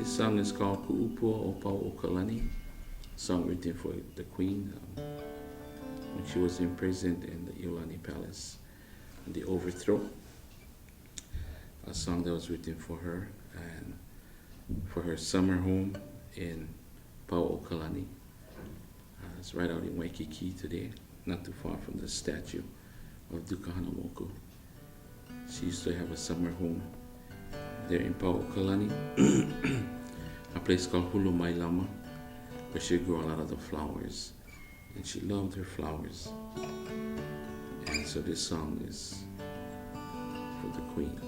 This song is called Ku'upua o Pau o Kalani, song written for the Queen when she was imprisoned in the Iolani Palace. And the Overthrow, a song that was written for her and for her summer home in Pau o Kalani. It's right out in Waikiki today, not too far from the statue of Dukahanamoku. She used to have a summer home there in Pau o Kalani, a place called Hulu Mailama, where she grew a lot of the flowers, and she loved her flowers. And so this song is for the Queen.